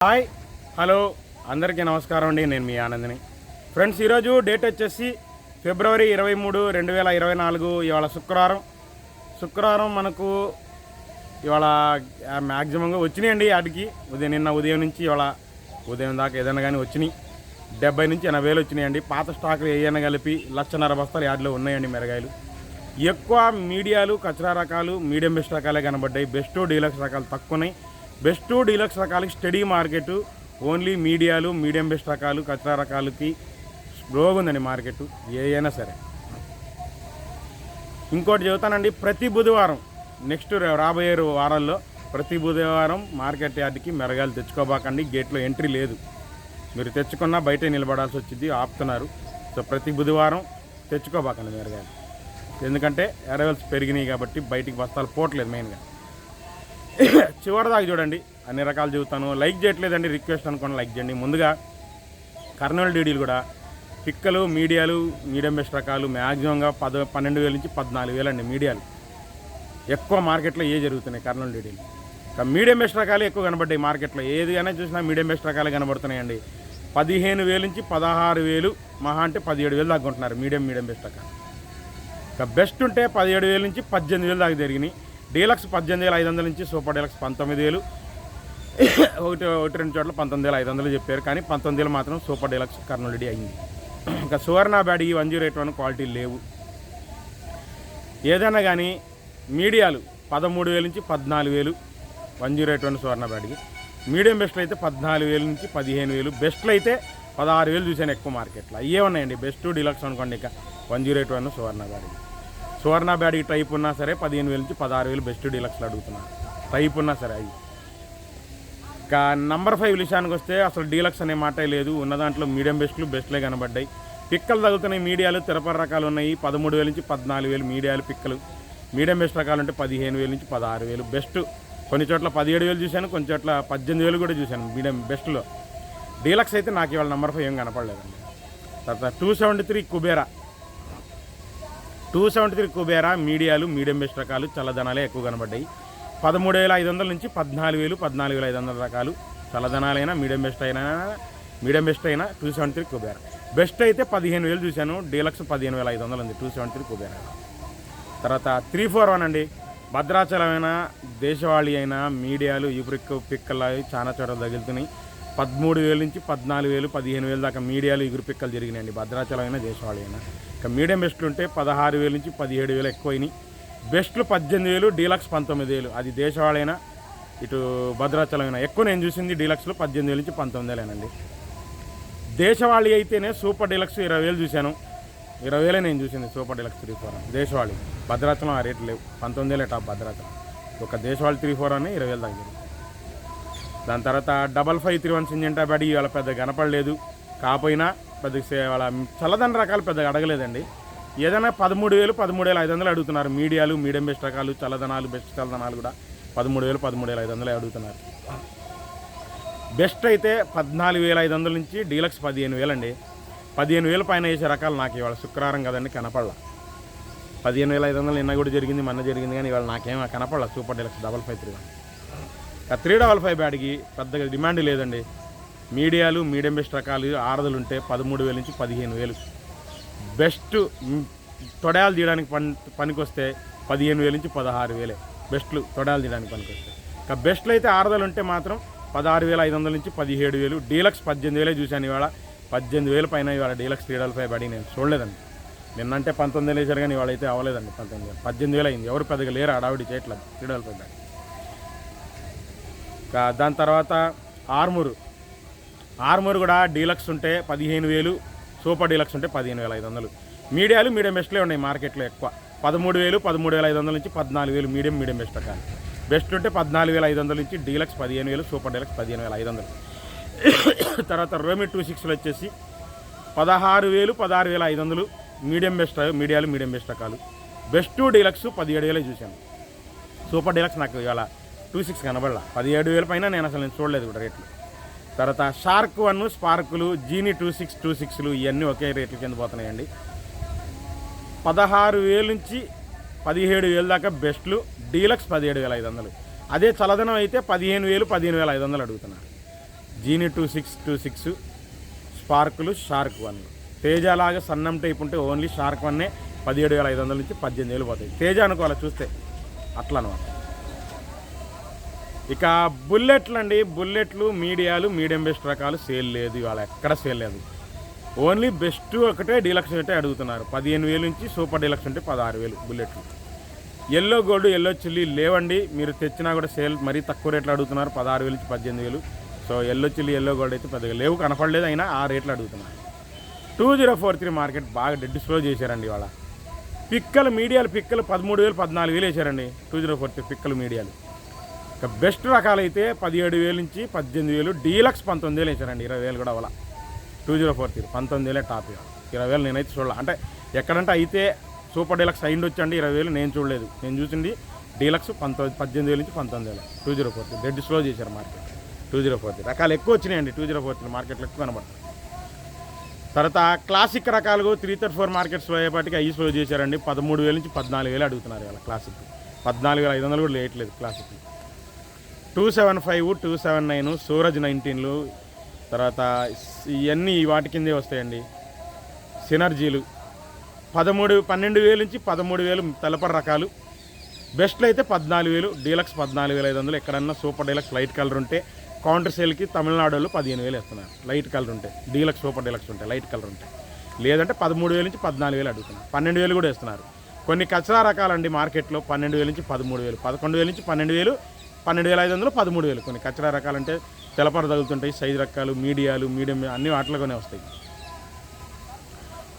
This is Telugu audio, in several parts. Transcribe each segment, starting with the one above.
హాయ్ హలో అందరికీ నమస్కారం అండి. నేను మీ ఆనందని. ఫ్రెండ్స్, ఈరోజు డేట్ వచ్చేసి ఫిబ్రవరి 23, 2024. ఇవాళ శుక్రవారం మనకు ఇవాళ మ్యాక్సిమంగా వచ్చినాయండి. ఆడికి నిన్న ఉదయం నుంచి ఇవాళ ఉదయం దాకా ఏదైనా కానీ వచ్చినాయి. 70 నుంచి 80 వేలు వచ్చినాయండి. పాత స్టాకులు ఏదైనా కలిపి 1.5 బస్తాలు యార్డ్లో ఉన్నాయండి మిరగాయలు. ఎక్కువ మీడియాలు, కచరా రకాలు, మీడియం బెస్ట్ రకాలే కనబడ్డాయి. బెస్ట్ డీలక్స్ రకాలు తక్కువన్నాయి. బెస్ట్ డీలక్స్ రకాలకి స్టడీ మార్కెట్. ఓన్లీ మీడియాలు, మీడియం బెస్ట్ రకాలు, కచరా రకాలకి స్లోగా ఉందండి మార్కెట్ ఏదైనా సరే. ఇంకోటి చెబుతానండి, ప్రతి బుధవారం నెక్స్ట్ రాబోయే వారాల్లో ప్రతి బుధవారం మార్కెట్ యార్డ్కి మిరగాయలు తెచ్చుకోబాకండి. గేట్లో ఎంట్రీ లేదు. మీరు తెచ్చుకున్నా బయటే నిలబడాల్సి వచ్చింది, ఆపుతున్నారు. సో ప్రతి బుధవారం తెచ్చుకోబాకండి మిరగాయలు. ఎందుకంటే అరైవల్స్ పెరిగినాయి కాబట్టి బయటికి బస్తాలు పోవట్లేదు. మెయిన్గా చివరిదాకా చూడండి, అన్ని రకాలు చెబుతాను. లైక్ చేయట్లేదండి, రిక్వెస్ట్ అనుకోండి, లైక్ చేయండి. ముందుగా కర్నూలు డీడీలు కూడా పిక్కలు, మీడియాలు, మీడియం బెస్ట్ రకాలు మ్యాక్సిమంగా 12,000 నుంచి 14,000 అండి. మీడియాలు ఎక్కువ మార్కెట్లో జరుగుతున్నాయి కర్నూలు డీడీలు. మీడియం బెస్ట్ రకాలు ఎక్కువ కనబడ్డాయి మార్కెట్లో. ఏదిగానే చూసినా మీడియం బెస్ట్ రకాలు కనబడుతున్నాయండి. 15,000 నుంచి 16,000, మహా అంటే 17,000 దాకా ఉంటున్నారు మీడియం బెస్ట్ రకాలు. బెస్ట్ ఉంటే 17,000 నుంచి 18,000 దాకా జరిగినాయి. డీలక్స్ 18,500 నుంచి సూపర్ డీలక్స్ 19,000. ఒకటి రెండు చోట్ల 19,500 చెప్పారు, కానీ 19,000 మాత్రం సూపర్ డీలక్స్ కర్నూలు డీ అయింది. ఇంకా సువర్ణ బ్యాడ్ 108 క్వాలిటీ లేవు. ఏదైనా కానీ మీడియాలు 13,000 నుంచి 14,000 108 సువర్ణ బ్యాడ్కి. మీడియం బెస్ట్లు అయితే 14,000 నుంచి 15,000. బెస్ట్లు అయితే 16,000 చూశాను ఎక్కువ మార్కెట్లో. అయ్యే ఉన్నాయండి బెస్ట్ డీలక్స్ అనుకోండి. ఇక 108 సువర్ణ బ్యాడ్కి. సువర్ణ బ్యాడ్కి టైప్ ఉన్నా సరే 15,000 నుంచి 16,000 బెస్ట్ డీలక్స్లు అడుగుతున్నారు. టైప్ ఉన్నా సరే అవి. ఇంకా నంబర్ 5 విషయానికి వస్తే అసలు డీలక్స్ అనే మాటే లేదు. ఉన్న దాంట్లో మీడియం బెస్ట్లే కనబడ్డాయి. పిక్కలు తగ్గుతున్నాయి. మీడియాలు తిరపర రకాలు ఉన్నాయి. 13,000 నుంచి 14,000 మీడియాలు పిక్కలు. మీడియం బెస్ట్ రకాలు అంటే 15,000 నుంచి 16,000. బెస్ట్ కొన్ని చోట్ల 17,000 చూశాను, కొన్ని చోట్ల 18,000 కూడా చూశాను మీడియం బెస్ట్లో. డీలక్స్ అయితే నాకు ఇవాళ నంబర్ 5 ఏం కనపడలేదండి. తర్వాత 273 కుబేరా మీడియాలు, మీడియం బెస్ట్ రకాలు చల్లదనాలే ఎక్కువ కనబడ్డాయి. 13,500 నుంచి 14,000, 14,500 రకాలు చల్లదనాలైనా మీడియం బెస్ట్ అయినా 273 కుబేరా. బెస్ట్ అయితే 15,000 చూశాను. డీలక్స్ 15,500 ఉంది 273 కుబేరా. తర్వాత 341 అండి. భద్రాచలం అయినా, దేశవాళీ అయినా మీడియాలు, పిక్కలు చాలా చోట్ల తగులుతున్నాయి. 13,000 నుంచి 14,000, 15,000 దాకా మీడియాలు, పిక్కలు జరిగినాయండి. భద్రాచలం అయినా, దేశవాళీ అయినా. ఇక మీడియం బెస్ట్లు ఉంటే 16,000 నుంచి 17,000 ఎక్కువైనాయి. బెస్ట్లు 18,000, డీలక్స్ 19,000. అది దేశవాళైనా ఇటు భద్రాచలం అయినా. ఎక్కువ నేను చూసింది డీలక్స్లో 18,000 నుంచి 19,000 దేశవాళీ అయితేనే సూపర్ డీలక్స్ 20,000 చూశాను. 20,000 నేను చూసింది సూపర్ డీలక్స్ 341 దేశవాళీ. భద్రాచలం ఆ రేట్లు లేవు. 19,000 టాప్ భద్రాచలం. ఒక దేశవాళీ 341 20,000 దాకా. దాని తర్వాత 5531 సింజంటా బ్యాడీ వాళ్ళ పెద్ద కనపడలేదు. కాకపోయినా పెద్ద వాళ్ళ చల్లదన రకాలు పెద్దగా అడగలేదండి. ఏదైనా 13,000, 13,500 అడుగుతున్నారు. మీడియాలు, మీడియం బెస్ట్ రకాలు, చల్లదనాలు, బెస్ట్ చల్లదనాలు కూడా 13,000, 13,500 అడుగుతున్నారు. బెస్ట్ అయితే 14,500 నుంచి డీలక్స్ 15,000 అండి. 15,000 పైన వేసే రకాలు నాకు ఇవాళ శుక్రవారం కదండి కనపడలా. 15,500 నిన్న కూడా జరిగింది, మొన్న జరిగింది, కానీ ఇవాళ నాకేమో కనపడలా సూపర్ డీలక్స్ 553. 355 బ్యాడ్కి పెద్దగా డిమాండ్ లేదండి. మీడియాలు, మీడియం బెస్ట్ రకాలు ఆరదలు ఉంటే 13,000 నుంచి 15,000. బెస్ట్ తొడయాలు తీయడానికి పనికొస్తే 15,000 నుంచి 16,000 బెస్ట్లు తొడయాలు తీయడానికి పనికొస్తాయి. ఇక బెస్ట్లు అయితే ఆరదలు ఉంటే మాత్రం 16,500 నుంచి 17,000. డీలక్స్ 18,000 చూశాను ఇవాళ. 18,000 పైన ఇవాళ డీలక్స్ 355 బ్యాడీ నేను చూడలేదండి. నిన్నంటే 19,000 వేసారు, కానీ ఇవాళ అయితే అవ్వలేదండి. 18,000 అయింది. ఎవరు పెద్దగా లేరు అడావిడి చేయట్లేదు 355 బ్యాడీ. దాని తర్వాత ఆర్మూర్ కూడా డీలక్స్ ఉంటే 15,000, సూపర్ డీలక్స్ ఉంటే 15,500. మీడియాలు, మీడియం బెస్ట్లే ఉన్నాయి మార్కెట్లో ఎక్కువ. 13,000, 13,500 నుంచి 14,000 మీడియం బెస్ట్ రకాలు. బెస్ట్ ఉంటే 14,500 నుంచి డీలక్స్ 15,000, సూపర్ డీలక్స్ 15,500. తర్వాత రోమి 26 వచ్చేసి 16,000, 16,500 మీడియాలు, మీడియం బెస్ట్ రకాలు. బెస్ట్ డీలక్స్ 17,000 చూశాను. సూపర్ డీలక్స్ నాకు ఇవాళ 26 కనబడలా. 17,000 పైన నేను అసలు చూడలేదు కూడా రేట్లు. తర్వాత షార్క్ 1, స్పార్కులు, జీనీ 26 ఇవన్నీ ఒకే రేట్ల కింద పోతున్నాయండి. 16,000 నుంచి 17,000 దాకా బెస్ట్లు. డీలక్స్ 17,500. అదే చల్లదనం అయితే 15,000, 15,500 అడుగుతున్నారు. జీని 2626, స్పార్కులు, షార్క్ 1. తేజ లాగా సన్నం టైప్ ఉంటే ఓన్లీ షార్క్ 1 17,500 నుంచి 18,000 పోతాయి. తేజ అనుకోవాలి చూస్తే అట్లా అనమాట. ఇక బుల్లెట్లు అండి, బుల్లెట్లు మీడియాలు మీడియం బెస్ట్ రకాలు సేల్ లేదు ఇవాళ, ఎక్కడ సేల్ లేదు. ఓన్లీ బెస్ట్ ఒకటే డీలక్స్ ఒకటే అడుగుతున్నారు. 15,000 నుంచి సూపర్ డీలక్స్ ఉంటే 16,000 బుల్లెట్లు. ఎల్లో గోల్డ్, ఎల్లో చిల్లీ లేవండి, మీరు తెచ్చినా కూడా సేల్ మరీ తక్కువ రేట్లు అడుగుతున్నారు. 16,000 నుంచి 18,000. So yellow chilli, yellow gold అయితే పెద్దగా లేవు, కనపడలేదు, అయినా ఆ రేట్లు అడుగుతున్నారు. 2043 మార్కెట్ బాగా డెడ్ స్లో చేశారండి ఇవాళ. పిక్కలు మీడియాలు, పిక్కలు 13,000 14,000 వేసారండి 2043 పిక్కలు మీడియాలు. ఇక బెస్ట్ రకాలు అయితే 17,000 నుంచి 18,000, డీలక్స్ 19,000 వేసారండి. 20,000 కూడా అవ్వాల. 2043 19,000 టాప్. 20,000 నేనైతే చూడాలి, అంటే ఎక్కడంటే అయితే సూపర్ డీలక్స్ అయింది వచ్చండి 20,000 నేను చూడలేదు. నేను చూసింది డీలక్స్ 18,000 నుంచి 19,000. 2043 డెడ్ స్లో చేశారు మార్కెట్. 2043 రకాలు ఎక్కువ వచ్చినాయండి. 2043 మార్కెట్లో ఎక్కువ కనబడతాయి. తర్వాత క్లాసిక్ రకాలు 334 మార్కెట్ స్లో అయ్యేపాటికి అవి స్లో చేశారండి. 13,000 నుంచి 14,000 అడుగుతున్నారు ఇలా క్లాసిక్. 14,500 కూడా లేట్లేదు క్లాసిక్. 275, 279, సూరజ్ 19లు, తర్వాత ఇవన్నీ వాటి కిందే వస్తాయండి. సినర్జీలు 12,000 నుంచి 13,000 తలపర రకాలు. బెస్ట్లు అయితే 14,000, డీలక్స్ 14,500. ఎక్కడన్నా సూపర్ డీలక్స్ లైట్ కలర్ ఉంటే కౌంటర్ సేల్కి తమిళనాడులో 15,000 వేస్తున్నారు. లైట్ కలర్ ఉంటే డీలక్స్, సూపర్ డీలక్స్ ఉంటాయి లైట్ కలర్ ఉంటాయి. లేదంటే 13,000 నుంచి 14,000 అడుగుతున్నారు. 12,000 కూడా వేస్తున్నారు. కొన్ని కచరా రకాలండి మార్కెట్లో 12,000 నుంచి 13,000, 11,000 నుంచి 12,000, 12,500, 13,000. కొన్ని కచరా రకాలంటే తెలపర తగులుతుంటాయి. సైజు రకాలు, మీడియాలు, మీడియం అన్ని వాటిలోనే వస్తాయి.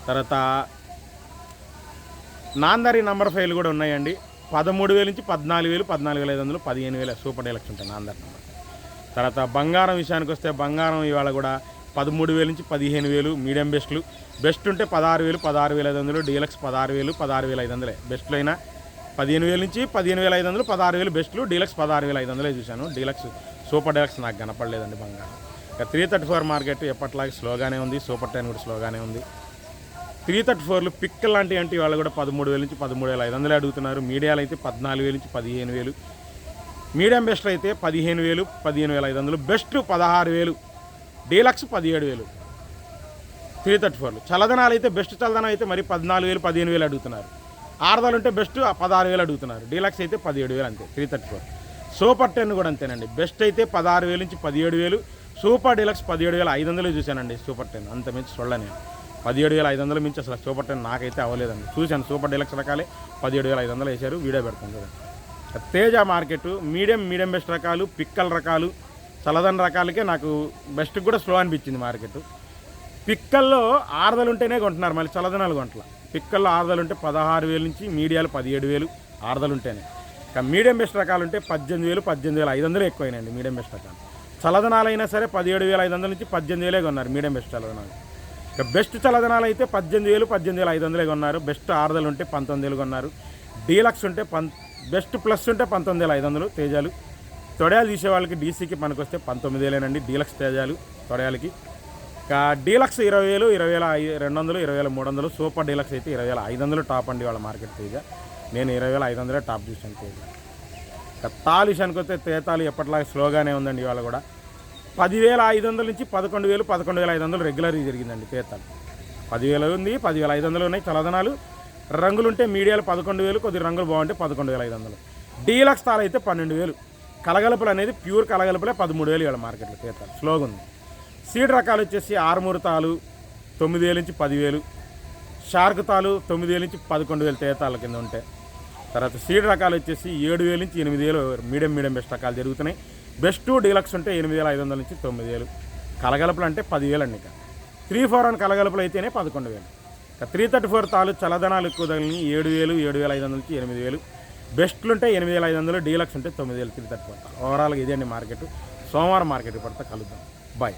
తర్వాత నాందారి నంబర్ 5 కూడా ఉన్నాయండి. 13,000 నుంచి 14,000, 14,500, 15,000 సూపర్ డీలక్స్ ఉంటాయి నాందారి నెంబర్. తర్వాత బంగారం విషయానికి వస్తే బంగారం ఇవాళ కూడా 13,000 నుంచి 15,000 మీడియం బెస్ట్లు. బెస్ట్ ఉంటే 16,000, 16,500, డీలక్స్ 16,000, 16,500. బెస్ట్లు అయినా 15,000 నుంచి 15,500, 16,000 బెస్ట్లు. డీలక్స్ 16,500 చూశాను. డీలక్స్, సూపర్ డీలక్స్ నాకు కనపడలేదండి బంగారం. ఇక 334 మార్కెట్ ఎప్పట్లాగే స్లోగానే ఉంది. సూపర్ 10 కూడా స్లోగానే ఉంది. 334లు పిక్కల్ లాంటివి అంటే వాళ్ళు కూడా 13,000 నుంచి 13,500 అడుగుతున్నారు. మీడియాలు అయితే 14,000 నుంచి 15,000. మీడియం బెస్ట్ అయితే 15,000, 15,500. Best 16,000, deluxe 17,000. 334లు. చల్లదనాలు అయితే బెస్ట్ చల్లదనం అయితే మరి 14,000, 15,000 అడుగుతున్నారు. ఆర్దాలు ఉంటే బెస్ట్ 16,000 అడుగుతున్నారు. డీలక్స్ అయితే 17,000 అంతే. 334. సూపర్ 10 కూడా అంతేనండి. బెస్ట్ అయితే 16,000 నుంచి 17,000. సూపర్ డీలక్స్ 17,500 చూశానండి. సూపర్ 10 అంత మించి చూడలేను. 17,500 మించి అసలు సూపర్ 10 నాకైతే అవ్వలేదండి. చూశాను సూపర్ డీలక్స్ రకాలే 17,500 వేశారు. వీడియో పెడతాను కదా. తేజ మార్కెట్ మీడియం బెస్ట్ రకాలు, పిక్కల రకాలు, చల్లదన రకాలకే నాకు బెస్ట్ కూడా స్లో అనిపించింది మార్కెట్. పిక్కల్లో ఆర్దలు ఉంటేనే కొంటున్నారు, మళ్ళీ చల్లదనాలు కొంటల. పిక్కల్లో ఆర్దలు ఉంటే 16,000 నుంచి మీడియాలు 17,000 ఆర్దలు ఉంటేనే. ఇక మీడియం బెస్ట్ రకాలు ఉంటే 18,000, 18,500 ఎక్కువైనాయండి మీడియం బెస్ట్ రకాలు. చల్లదనాలు అయినా సరే 17,500 నుంచి 18,000 కొన్నారు మీడియం బెస్ట్ చల్లదనాలు. ఇక బెస్ట్ చల్లదనాలు అయితే 18,000, 18,500 కొన్నారు. బెస్ట్ ఆర్దలు ఉంటే 19,000 కొన్నారు. డీలక్స్ ఉంటే బెస్ట్ ప్లస్ ఉంటే 19,500 తేజాలు. తొడయాలు తీసే వాళ్ళకి డీసీకి పనికొస్తే 19,000 డీలక్స్ తేజాలు తొడయాలకి. ఇక డీలక్స్ 20,000, 20,200, 20,300. సూపర్ డీలక్స్ అయితే 20,500 టాప్ అండి వాళ్ళ మార్కెట్ తేజ. నేను 20,500 టాప్ చూసాను తేజ. ఇక తాలు విషయానికి వస్తే తేతాలు ఎప్పటిలాగా స్లోగానే ఉందండి ఇవాళ కూడా. 10,500 నుంచి 11,000, 11,500 రెగ్యులర్గా జరిగిందండి తేతాలు. 10,000 ఉంది, 10,500 ఉన్నాయి చల్లదనాలు. రంగులుంటే మీడియాలు 11,000, కొద్ది రంగులు బాగుంటే 11,500. డీలక్స్ తాలు అయితే 12,000. కలగలుపులు అనేది ప్యూర్ కలగలుపులే 13,000 ఇవాళ మార్కెట్లో తేతాలు స్లోగా ఉంది. సీడ్ రకాలు వచ్చేసి ఆరుమూరు తాలు 9,000 నుంచి 10,000. షార్క్ తాలు 9,000 నుంచి 11,000 తేతాల కింద ఉంటాయి. తర్వాత సీడ్ రకాలు వచ్చేసి 7,000 నుంచి 8,000 మీడియం బెస్ట్ రకాలు జరుగుతున్నాయి. బెస్ట్ డీలక్స్ ఉంటే 8,500 నుంచి 9,000. కలగలుపులు అంటే 10,000 అండి. ఇక 341 కలగలుపులు అయితేనే 11,000. ఇక 334 తాలు చల్లదనాలు ఎక్కువ తగిలి 7,000, 7,500 నుంచి 8,000. బెస్ట్లు ఉంటే 8,500, డీలక్స్ ఉంటే 9,000. 334 ఓవరాల్గా ఇదే అండి మార్కెట్. సోమవారం మార్కెట్ పడితే కలుద్దాం. బాయ్.